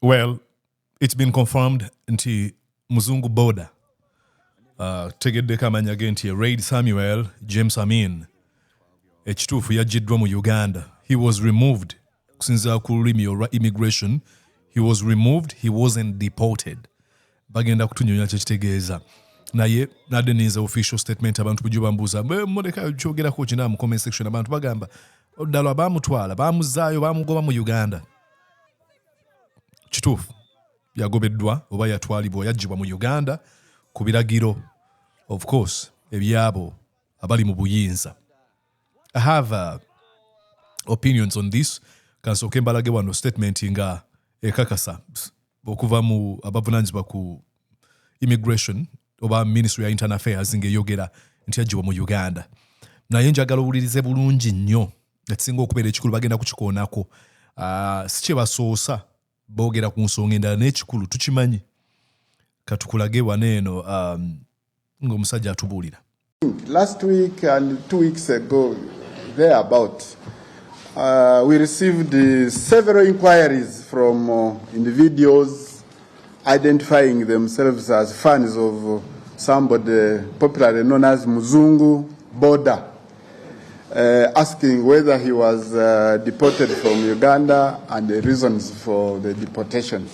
Well, it's been confirmed nti Mzungu Boda tegedde kamanya ge nti Raid Samuel James Amin ekituufu yajiddwa mu Uganda. He was removed kusinziira ku lulimi olwa immigration. He was removed, he wasn't deported. Bagenda kutunyonya kyekitegeeza. Naye nadeniza official statement abantu bujjo bambuuza muleka kyogerako kina mu comment section abantu bagamba oddala baamutwala baamuzaayo baamugoba mu Uganda. Kituufu yagobeddwa oba yatwalibwa yaggyibwa mu Uganda ku biragiro of course ebyabo abali mu buyinza. I have opinions on this. Kansooke mbalage wano statement nga ekakasa okuva mu abavunanyizibwa ku immigration oba Ministry ya Internal Affairs ng'eyogera nti yaggyibwa mu Uganda. Naye njagala owulirize bulungi nnyo ekisinga okubeera ekikulu bagenda kukikoonako. Si kye basoosa boogera ku nsonga endala n'ekikulu tukimanyi. Katukulage waneeno ng'omusajja atubuulira. Last week and 2 weeks ago, thereabout, we received several inquiries from individuals identifying themselves as fans of somebody popularly known as Mzungu Boda, asking whether he was deported from Uganda and the reasons for the deportation.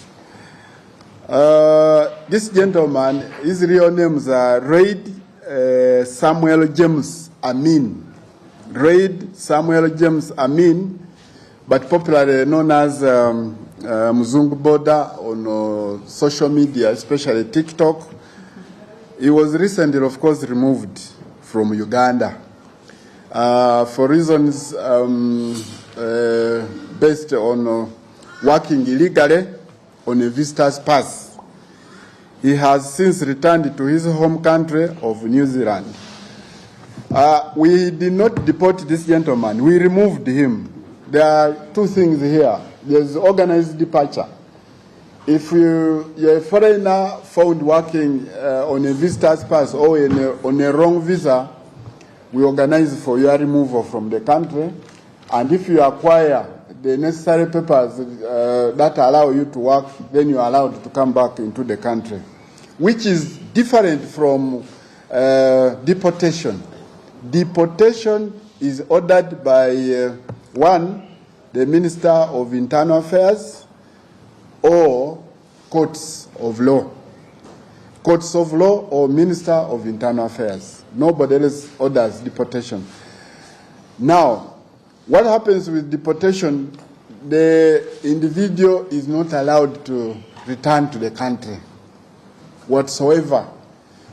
This gentleman, his real names are Raid Samuel James Amin. Raid Samuel James Amin, but popularly known as Mzungu Boda on social media, especially TikTok. He was recently, of course, removed from Uganda for reasons based on working illegally on a visitor's pass. He has since returned to his home country of New Zealand. We did not deport this gentleman. We removed him. There are two things here. There's organized departure. If you're a foreigner found working on a visitor's pass or on a wrong visa, we organize for your removal from the country. And if you acquire the necessary papers that allow you to work, then you're allowed to come back into the country, which is different from deportation. Deportation is ordered by the Minister of Internal Affairs or courts of law. Courts of law or Minister of Internal Affairs. Nobody else orders deportation. Now, what happens with deportation? The individual is not allowed to return to the country whatsoever.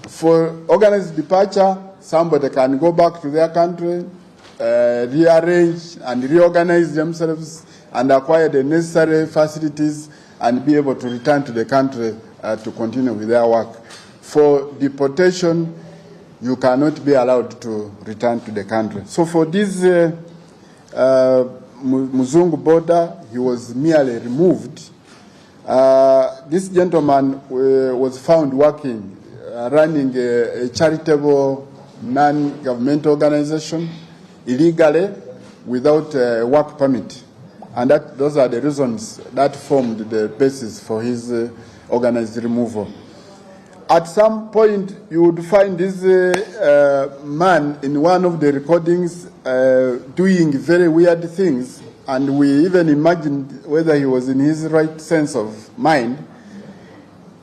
For organized departure, somebody can go back to their country, rearrange and reorganize themselves and acquire the necessary facilities and be able to return to the country to continue with their work. For deportation, you cannot be allowed to return to the country. So for this Mzungu Boda, he was merely removed. This gentleman was found working, running a charitable non-governmental organization illegally without a work permit. And those are the reasons that formed the basis for his organized removal. At some point, you would find this man in one of the recordings doing very weird things, and we even imagined whether he was in his right sense of mind.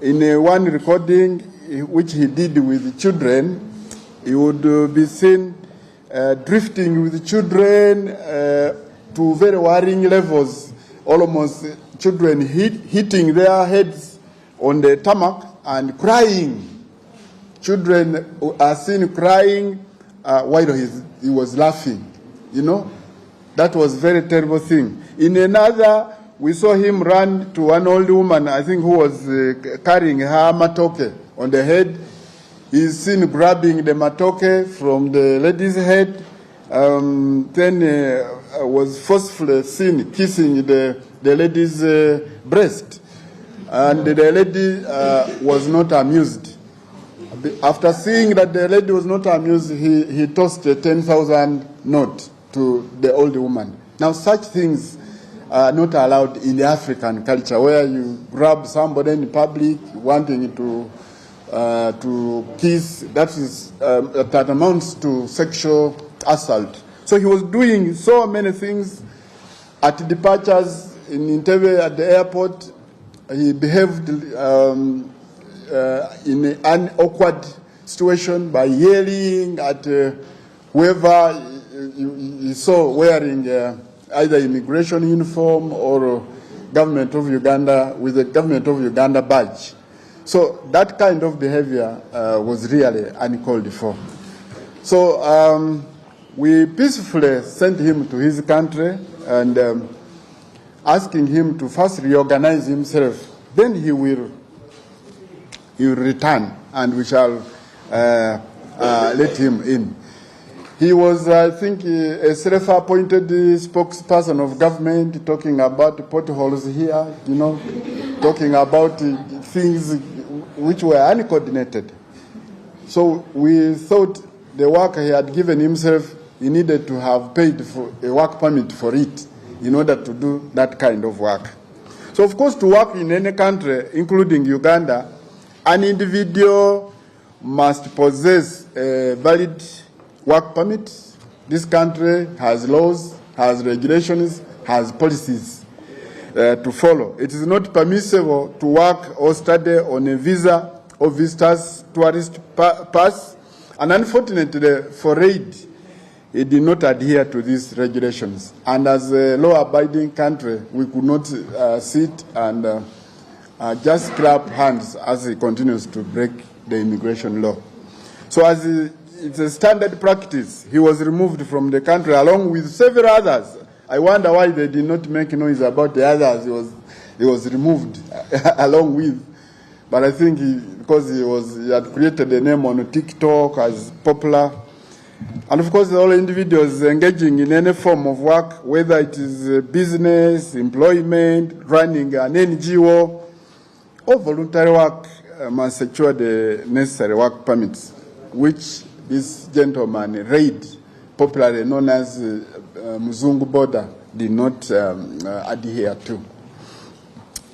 In one recording which he did with children, he would be seen drifting with children to very worrying levels, almost children hitting their heads on the tarmac and crying. Children are seen crying while he was laughing. You know, that was a very terrible thing. In another, we saw him run to an old woman, I think, who was carrying her matoke on the head. He's seen grabbing the matoke from the lady's head, then was forcefully seen kissing the lady's breast. And the lady was not amused. After seeing that the lady was not amused, he tossed a 10,000 note to the old woman. Now, such things not allowed in the African culture, where you grab somebody in public wanting to kiss. That is that amounts to sexual assault. So he was doing so many things at departures in Entebbe at the airport. He behaved in an awkward situation by yelling at whoever he saw wearing either immigration uniform or government of Uganda with a government of Uganda badge. So that kind of behavior was really uncalled for. So we peacefully sent him to his country and asking him to first reorganize himself. Then he will return and we shall let him in. He was, I think, a self-appointed spokesperson of government, talking about potholes here, talking about things which were uncoordinated. So we thought the work he had given himself, he needed to have paid for a work permit for it in order to do that kind of work. So, of course, to work in any country, including Uganda, an individual must possess a valid work permit. This country has laws, has regulations, has policies to follow. It is not permissible to work or study on a visa or visitor's tourist pass. And unfortunately, for aid, it did not adhere to these regulations. And as a law-abiding country, we could not sit and just clap hands as he continues to break the immigration law. So as it's a standard practice, he was removed from the country along with several others. I wonder why they did not make noise about the others he was removed along with. But I think because he had created a name on TikTok as popular. And of course, all individuals engaging in any form of work, whether it is business, employment, running an NGO, or voluntary work, must secure the necessary work permits, which this gentleman, Raid, popularly known as Mzungu Boda, did not adhere to.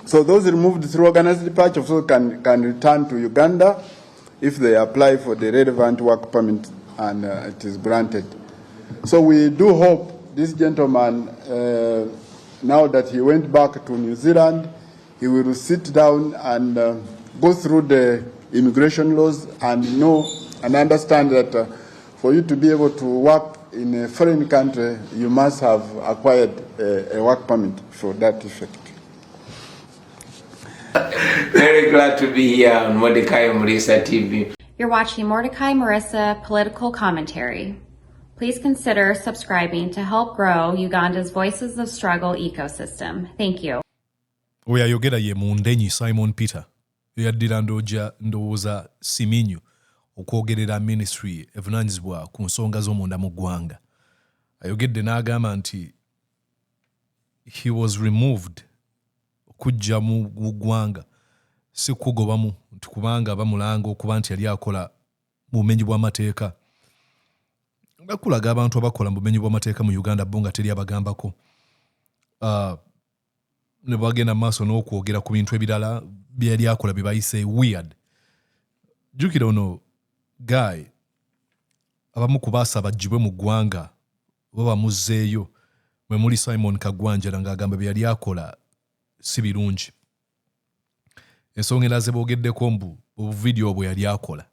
So those removed through organized departure also can return to Uganda if they apply for the relevant work permit and it is granted. So we do hope this gentleman, now that he went back to New Zealand, he will sit down and go through the immigration laws and know and understand that for you to be able to work in a foreign country, you must have acquired a work permit for that effect. Very glad to be here on Mordecai Murisa TV. You're watching Mordecai Murisa Political Commentary. Please consider subscribing to help grow Uganda's Voices of Struggle ecosystem. Thank you. We are yogera ye mundenyi Simon Peter. Yaddira ndowooza Siminyu okwogerera ministry evunanyizibwa ku nsonga z'omunda mu ggwanga. Ayogedde n'agamba nti he was removed okujja mu ggwanga si kugobamu nti kubanga bamulanga okuba nti yali akola mu bumenyi bw'amateeka. Bakulaga abantu abakola mu bumenyi bw'amateeka mu Uganda bo nga teri abagambako. Ne bagenda maaso n'okwogera ku bintu ebirala bye yali akola bye bayise weird. Jjukira ono guy abamu ku baasaba aggyibwe mu ggwanga oba bamuzzeeyo mwe muli Simon Kagwanjala ng'agamba bye yali akola si birungi. Ensonga eraze boogeddeko mbu obuvidiyo bwe yali akola.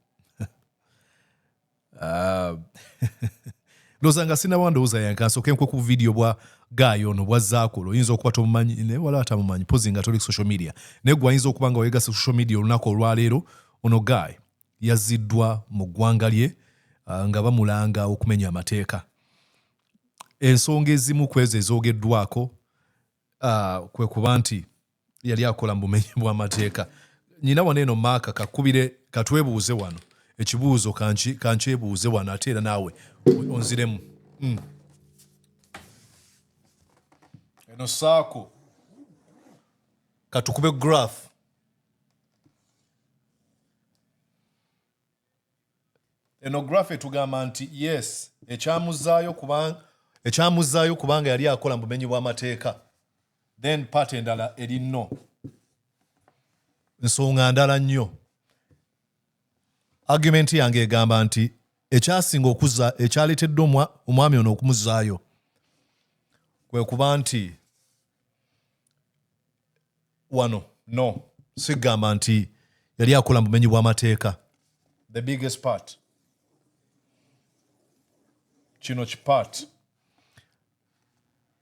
Ndowooza nga sinaba ndowooza yankansoke nkwe ku vidiyo bwa guy ono bw'azzaakola oyinza okuba tomumanyi ne wala atamumanyi pozi nga toli ku social media naye gwe ayinza okuba nga wayegase ku social media olunaku olwaleero ono guy yazziddwa mu ggwanga lye nga bamulanga okumenya amateeka. Ensonga ezimu ku ezo ezoogeddwako kwe kuba nti yali akola mu bumenyi bw'amateeka. Nyina wano eno maaka kakubire katwebuuze wano ekibuuzo kankyebuuze wano ate era naawe onziremu. Eno saako katukube graph. Eno graph etugamba nti yes ekyamuzaayo kubanga yali akola mu bumenyi bw'amateeka then part endala eri no. Nsonga ndala nnyo. Argument yange egamba nti ekyasinga okuza ekyaleetedde omwami ono okumuzaayo kwe kuba nti wano no sigamba nti yali akola mu bumenyi bw'amateeka. The biggest part kino kipaat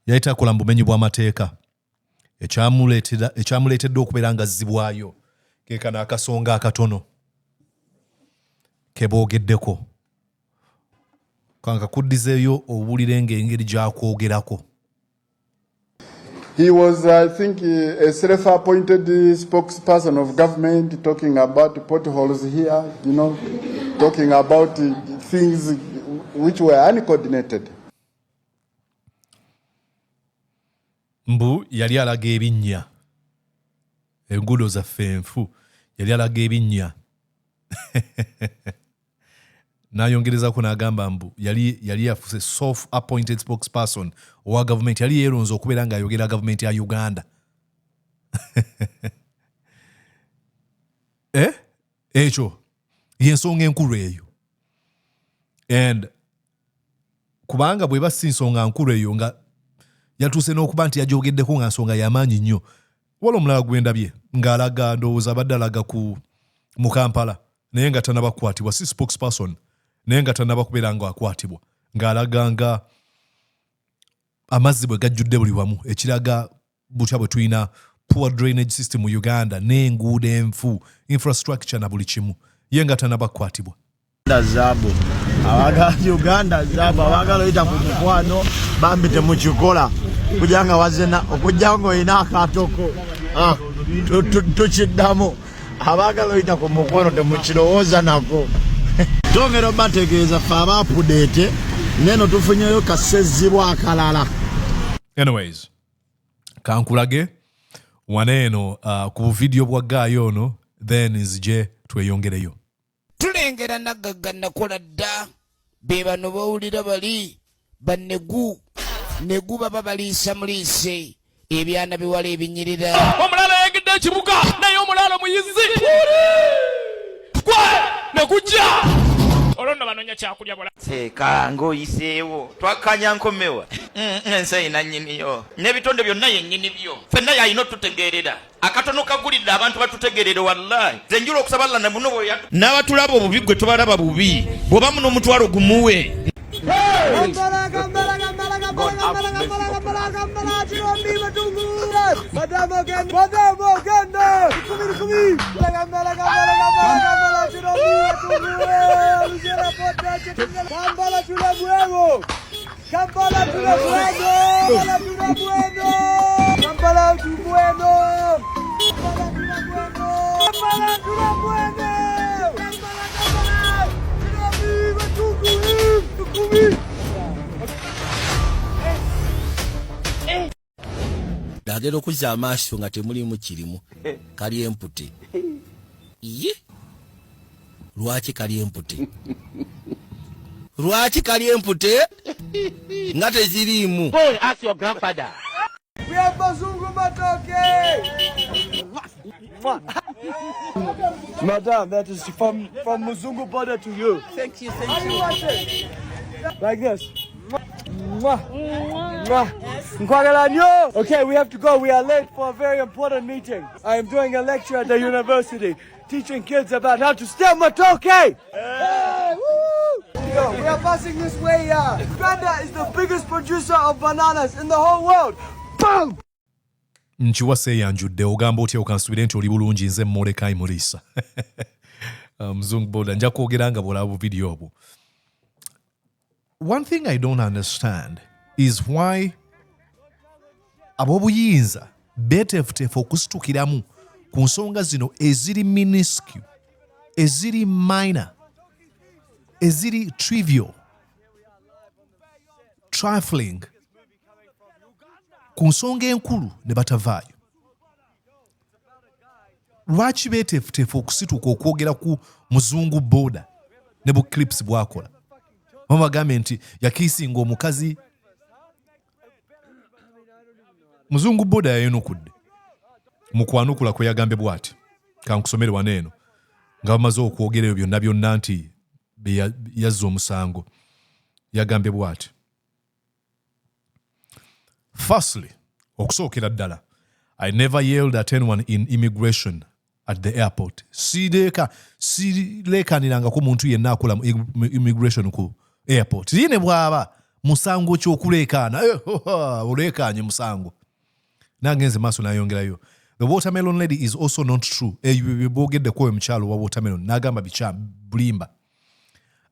yali takola mu bumenyi bw'amateeka. Ekyamuleetedde okubeera nga azzibwayo keekano akasonga akatono keboogeddeko kankakuddizeeyo owulire ng'engeri gy'akwogerako. He was, I think, a self-appointed spokesperson of government, talking about potholes here, talking about things which were uncoordinated. Mbu yali alaga ebinnya. Enguudo zaffe enfu. Yali alaga ebinnya. N'ayongerezako n'agamba mbu yali yafuse self-appointed spokesperson owa government. Yali yeeronze okubeera ng'ayogera government ya Uganda. Ekyo y'ensonga enkulu eyo. And kubanga bweba si nsonga nkulu eyo nga yatuuse n'okuba nti yagyogeddeko nga nsonga y'amaanyi nnyo. Waliwo omulala gwendabye ng'alaga ndowooza abadde alaga mu Kampala naye nga tannaba kukwatibwa, si spokesperson naye nga tannaba kubeera nga akwatibwa, ng'alaga nga amazzi bwe gajjudde buli wamu, ekiraga butya bwe tulina poor drainage system mu Uganda n'enguudo enfu, infrastructure na buli kimu, ye nga tannaba kukwatibwa. Uganda zabo abagala oyita ku mukwano bambi temukikola kujanga wazena okujanga oyina akatoko tukiddamu abagala oyita ku mukwano temukirowooza nako. Tongera bategeeza ffe abaapudeete neno tufunyeyo kasezibwa akalala. Anyways, kankulage waneeno ku video bwa gaayo ono then nzije tweyongereyo. Tulengera nagagga nakola dda be bano bawulira bali bannegu negu baba baliisa muliise ebyana biwala ebinyirira. Omulala yegedde ekibuga naye omulala muyizi gwe nekujja olonna banonya kyakulya bwala seeka ng'oyiseewo twakanya nkomewa ensi eyina nnyiniyo n'ebitonde byonna yennyini byo ffenna yalina otutegeerera akatono kagulidde abantu batutegeerere wallahi nze njula okusaba lana buno n'abatulaba obubi gwe tubalaba bubi bw'oba muno omutwalo gumuwe. Dagera okuzza amaaso nga temulimu kirimu kali empute. Iye lwaki kali empute? Lwaki kali empute nga tezirimu? Boy, ask your grandfather. We have Mzungu Boda. Madam, that is from Mzungu Boda to you. Thank you, thank you. Like this. Okay, we have to go. We are late for a very important meeting. I am doing a lecture at the university, teaching kids about how to stem matoke. Hey, woo! We are passing this way. Uganda is the biggest producer of bananas in the whole world. Boom! Nchiwase yanjudde ogamba otya okansubire nti oli bulungi nze Mordecai Mulisa. Mzungu Boda nja kwogera nga bw'olaba video obwo. One thing I don't understand is why ab'obuyinza beeteefuteefu okusitukiramu ku nsonga zino eziri minuscule, eziri minor, eziri trivial, trifling, ku nsonga enkulu ne batavaayo. Lwaki beeteefuteefu okusituka okwogera ku Mzungu Boda ne bu clips bwakola? Mama bagambe nti yakiisinga omukazi Mzungu Boda yayenukudde mu kwanukula kwe yagambye bw'ati kankusomere wano eno nga bamaze okwogera ebyo byonna byonna nti yazza omusango yagambye bw'ati firstly okusookera ddala I never yelled at anyone in immigration at the airport. Sirekanirangako muntu yenna akola mu immigration ku airport. Yine bwaba musango ky'okulekaana olekanye musango. Nangenze maaso nayongerayo. The watermelon lady is also not true. Bogeddeko omukyalo wa watermelon n'agamba bulimba.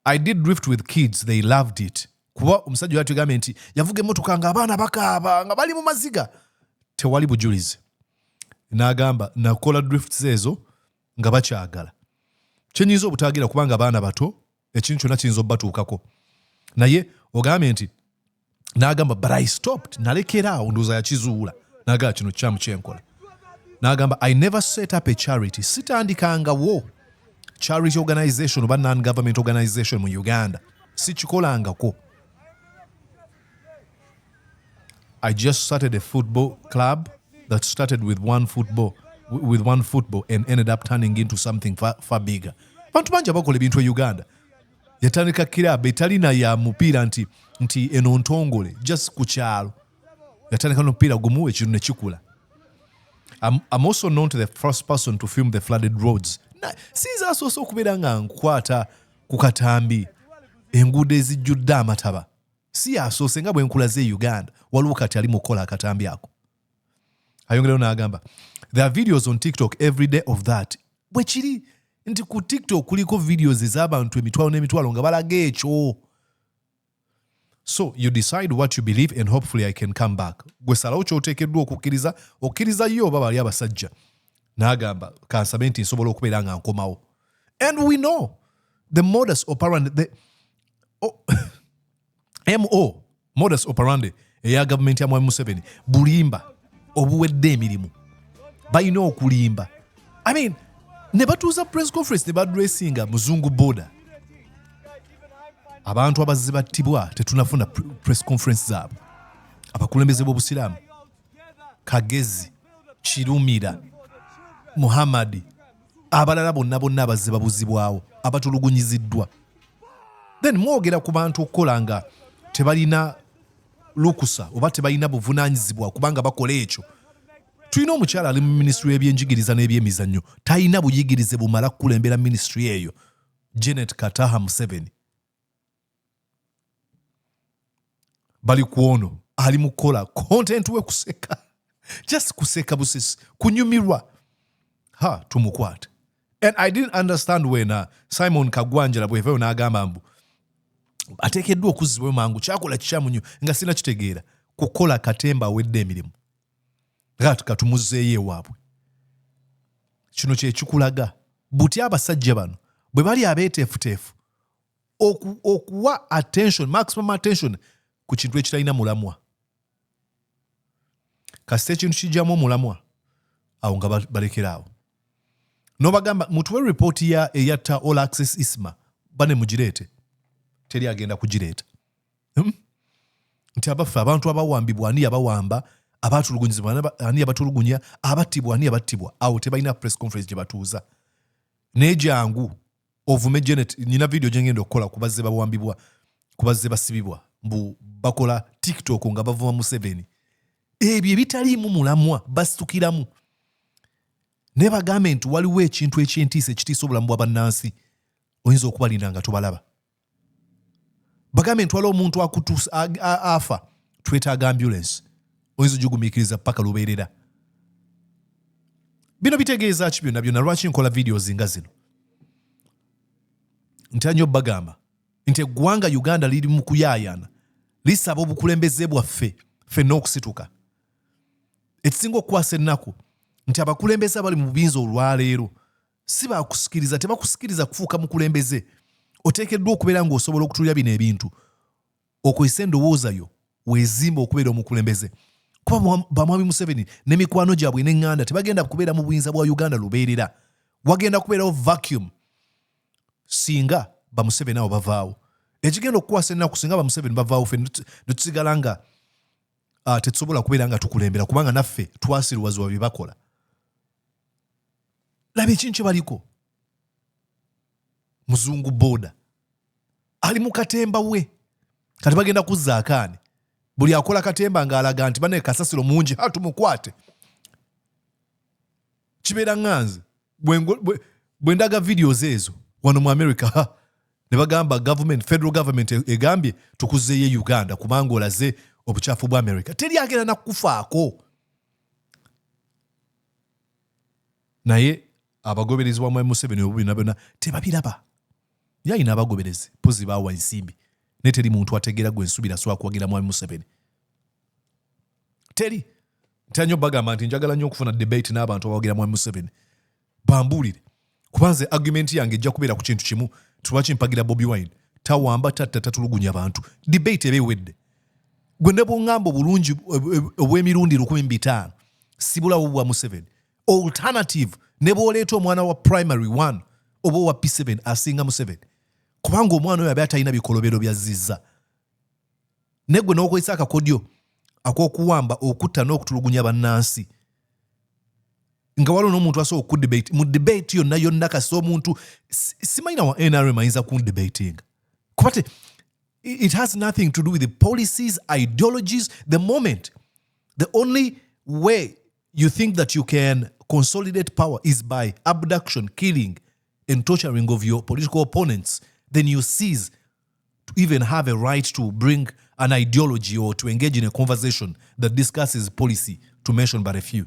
I did drift with kids. They loved it. Kuba omusajja yatugambye nti yavuga emmotoka nga abaana bakaaba nga bali mu maziga. Tewali bujulizi. N'agamba nakola drifts ezo nga bakyagala. Kyenyinza obutagira kubanga abaana bato ekintu kyonna kiyinza obbatuukako. Naye ogambye nti n'agamba but I stopped. Nalekeraawo ndowooza yakizuula. N'agamba kino kyamu kyenkola. N'agamba I never set up a charity. Sitandikangawo charity organization oba non-government organization mu Uganda. Sikikolangako. I just started a football club that started with one football and ended up turning into something far bigger. Bantu banja bakola ebintu e Uganda. Yatandika club etalina ya mupiira nti eno ntongole just ku kyalo. Yatandika n'omupiira gumu ekintu ne kikula. I'm also known to the first person to film the flooded roads. Sinza asoose okubeera nga nkwata ku katambi enguudo ezijjudde amataba. Si asoose nga bwe nkulaze e Uganda waliwo kati ali mu kukola akatambi ako. Ayongerayo n'agamba there are videos on TikTok every day of that. Bwe kiri nti ku TikTok kuliko videos ez'abantu emitwalo n'emitwalo nga balaga ekyo. So you decide what you believe and hopefully I can come back. Gwe salawo ky'oteekeddwa okukkiriza yo oba bali abasajja. N'agamba kansabe nti nsobola okubeera nga nkomawo. And we know the modus operandi MO modus operandi eya gavumenti ya Mwami Museveni bulimba obuwedde emirimu. Balina okulimba. I mean, ne batuuza press conference ne badressinga Mzungu Boda. Abantu abazze battibwa tetunafuna press conference zaabwe. Abakulembeze b'obusiraamu Kagezi, Kirumira, Muhammadi, abalala bonna abazze babuzibwawo, abatulugunyiziddwa. Then mwogera ku bantu okukola nga tebalina lukusa oba tebalina buvunaanyizibwa kubanga bakola ekyo. Tulina omukyala ali mu ministry y'ebyenjigiriza n'ebyemizannyo talina buyigirize bumala kukulembera ministry eyo. Janet Kataha Museveni. Bali kuono ali mukola content we kuseka. Just kuseka busisi. Kunyumirwa. Tumukwate. And I didn't understand when Simon Kagwanja bweveyo n'agamba mbu ateekeddwa okuzzibwayo mangu kyakola kikyamu nnyo nga sina kitegeera kukola katemba awedde emirimu. Katumuzeeyo ewaabwe. Kino kye kikulaga. Buti abasajja bano bwe bali abeeteefuteefu okuwa attention, maximum attention ku kintu ekitalina mulamwa. Kasita ekintu kijjamu omulamwa awo nga balekeraawo. N'obagamba mutuwe ripooti eyatta All Access Isma bane mugireete. Teri agenda kugireeta. Nti abaffe abantu abawambibwa ani abawamba, abatulugunyizibwa ani abatulugunya, abattibwa ani abattibwa. Awo tebalina press conference gye batuuza. Nejangu ovume Janet nina video gye ngenda okukola kubazze bawambibwa, kubazze basibibwa mbu bakola TikTok nga bavuma Museveni. Ebyo ebitaliimu mulamwa bastukiramu. Ne bagambe nti waliwo ekintu eky'entiisa ekitiisa obulamu bw'abannansi oyinza okubalinda nga tobalaba. Bagambe nti waliwo omuntu afa twetaaga ambulance oyinza ogigumiikiriza paka lubeerera. Bino bitegeeza ki byonna lwaki nkola videos nga zino? Ntannyo bagamba nti eggwanga Uganda liri mu kuyaayana lisaba obukulembeze bwaffe ffenna okusituka. Ekisinga okukwasa ennaku nti abakulembeze abali mu bubinza olwaleero si bakusikiriza, tebakusikiriza kufuuka mukulembeze. Oteekeddwa okubeera ng'osobola okutuulira bino ebintu okozesa endowooza yo weezimba okubeera omukulembeze. Kuba bamwami Museveni n'emikwano gyabwe n'eŋŋanda tebagenda kubeera mu buyinza bwa Uganda lubeerera. Wagenda kubeerawo vacuum singa ba Museveni abo bavaawo. Ekigenda okukwasa ennaku singa ba Museveni bavaawo ffe ne tusigala nga tetusobola kubeera nga tukulembera kubanga naffe twasirwazibwa bye bakola. Laba ekintu kye baliko. Mzungu Boda ali mu katemba we kati bagenda kuzzaako ani. Buli akola katemba ng'alaga nti bane kasasiro mungi tumukwate. Kibeera nganze bwe ndaga videos ezo wano mu America ne bagamba federal government egambye tukuzeeyo Uganda kubanga olaze obukyafu bwa America. Teri agenda nakufaako. Naye abagoberezi ba Museveni obubi nabona tebabiraba. Yayina abagoberezi pozi bawa ensimbi. Ne teri muntu ategeera gwe nsubira so akwagira mu Museveni. Teri tanyo bagamba nti njagala nnyo okufuna debate n'abantu abawagira mu Museveni. Bambulire. Kubanze argument yange ejja kubeera ku kintu kimu tubachi mpagira Bobby Wine. Tawamba tatulugunya abantu. Debate ebewedde. Gwe ne bongamba bulungi obw'emirundi 15 sibula obwa Museveni. Alternative ne boleeta omwana wa primary 1 oba wa P7 asinga Museveni. Kubanga omwana oyo abe atalina bikolobero bya zizza. Ne gwe n'okozesa akakodyo ak'okuwamba okutta n'okutulugunya bannansi. Nga waliwo n'omuntu asobola okudebate mu debate yonna kasi omuntu simanyina wa NRM ayinza kundebating. Kubate it has nothing to do with the policies, ideologies, the moment. The only way you think that you can consolidate power is by abduction, killing, and torturing of your political opponents. Then you cease to even have a right to bring an ideology or to engage in a conversation that discusses policy, to mention but a few.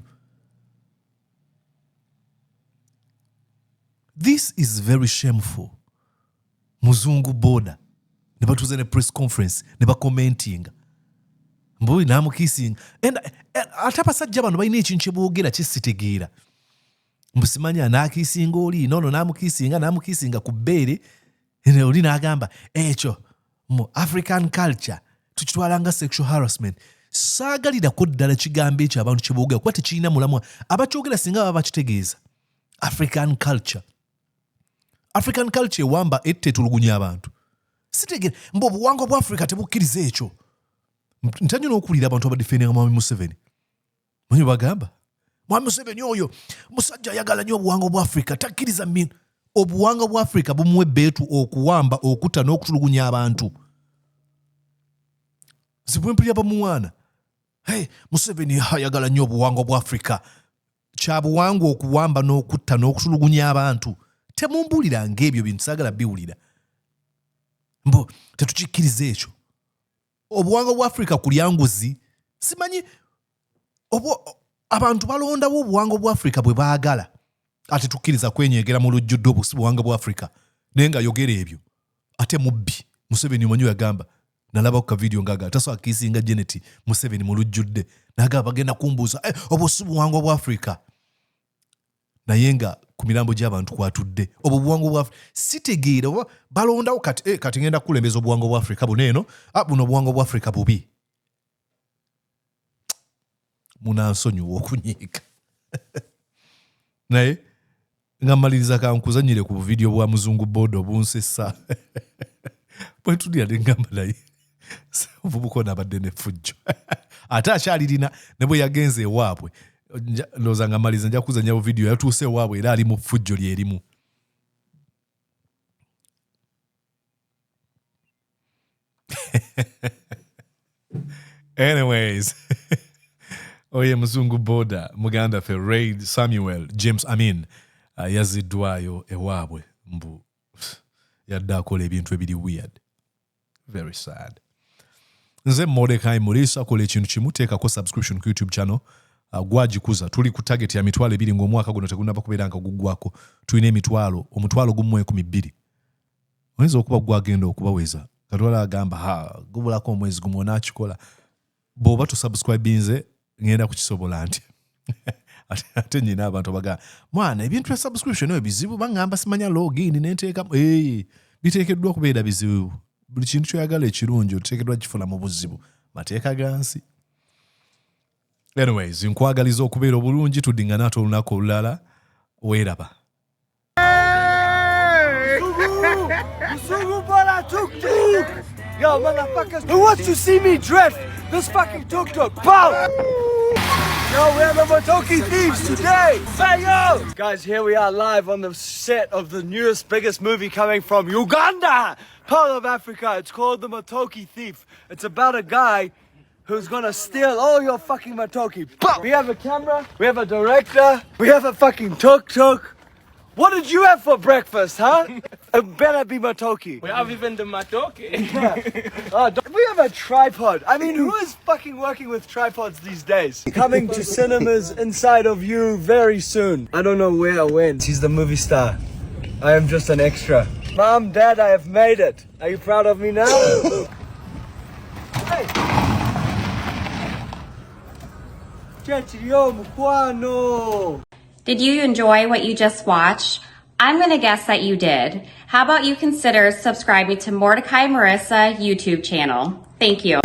This is very shameful. Mzungu Boda. Ne batuze ne press conference, ne ba commenting. Mboyi namu kissing. And atapasajja bano balina ekintu kye boogera kye sitegeera. Mbusimanya nakisinga oli, nono namukisinga ku bbeere, ne oli n'agamba ekyo mu African culture tukitwalanga sexual harassment. Saagalirako ddala kigambo ekyo abantu kye boogera kuba tekirina mulamwa. Abakyogera singa baba bakitegeeza. African culture ewamba ettetulugunya abantu. Sitegere mbo obuwangwa bwa Africa tebukkiriza ekyo. Ntanyo n'okuwulira abantu abadifendinga Mwami Museveni. Manyi bagamba Mwami Museveni oyo musajja ayagala nnyo obuwangwa bwa Africa takkiriza mmino. Obuwangwa bwa Africa bumuwe beetu okuwamba okutta n'okutulugunya abantu. Zibwempulira bamuwaana. Hey, Museveni ayagala nnyo obuwangwa bwa Africa. Kyabuwangwa okuwamba n'okutta n'okutulugunya abantu. Temumbulira ng'ebyo bintu saagala biwulira. Mbo tetukikkiriza ekyo. Obuwangwa bwa Africa kulya nguzi. Simanyi abantu balondawo obuwangwa bwa Africa bwe baagala. Ate tukkiriza kwenyegera mu lujjudde obuwangwa bwa Africa. Naye nga yogera ebyo. Ate mubbi. Museveni omanyi yagamba. Nalaba ku video ngaga taso akisinga Janet Museveni mu lujjudde. Naga bagenda kumbuuza obusi buwangwa bwa Africa. Naye nga ku mirambo gy'abantu kwatudde. Obwo buwangwa bwa Africa. Sitegeera balondawo kati ngenda kulembeza obuwangwa bwa Africa buno eno. Buno obuwangwa bwa Africa bubi. Munansonyiwa okunyiika. Naye nga mmaliriza kankuzanyire ku video bwa Mzungu Boda obunsesa. Bwe tudira ngamba naye. Obubuko nabadde ne fujjo. Ate akyalirina ne bwe yagenze ewaabwe. Loza nga maliza nja kuzanya video yatuuse ewaabwe era ali mu fujjo lyerimu. Anyways. Oye Mzungu Boda, Muganda fe Raid Samuel, James Amin, yaziddwayo ewaabwe mbu yadde akola ebintu ebiri weird. Very sad. Nze Mordecai Mulisa akola ekintu kimu, teekako subscription ku YouTube channel. Gwagikuza tuli ku target ya 2,000 ng'omwaka guno tegunnaba kubeera nga guggwako. Tulina omutwalo gumu 12,000. Oyinza okuba gwagenda okubaweza. Katwala agamba gubulako omwezi gumu onaakikola. Bw'oba tusubscribinze ngenda kukisobola nti. Ate nyina abantu baga mwana ebintu bya subscription eyo bizibu bangamba simanya login nenteeka biteekeddwa kubeera bizibu. Buli kintu kyoyagala ekirungi oteekeddwa kifuna mu buzibu. Mateeka gansi. Anyways, nkwagaliza okubeera obulungi tuddingana ate olunaku olulala. Weeraba. Mzungu Boda tuk tuk. Yo, motherfuckers, who wants to see me drift? This fucking tuk-tuk, pow! Yo, we're the Matoki thieves today! Hey, yo! Guys, here we are live on the set of the newest, biggest movie coming from Uganda, part of Africa. It's called The Matoki Thief. It's about a guy who's gonna steal all your fucking Matoki. We have a camera, we have a director, we have a fucking tuk-tuk. What did you have for breakfast, huh? It better be Matoki. We have even the matoke. We have a tripod. I mean, who is fucking working with tripods these days? Coming to cinemas inside of you very soon. I don't know where or when. He's the movie star. I am just an extra. Mom, Dad, I have made it. Are you proud of me now? Hey! Cecilio Mukwano! Did you enjoy what you just watched? I'm going to guess that you did. How about you consider subscribing to Mordecai Marissa YouTube channel? Thank you.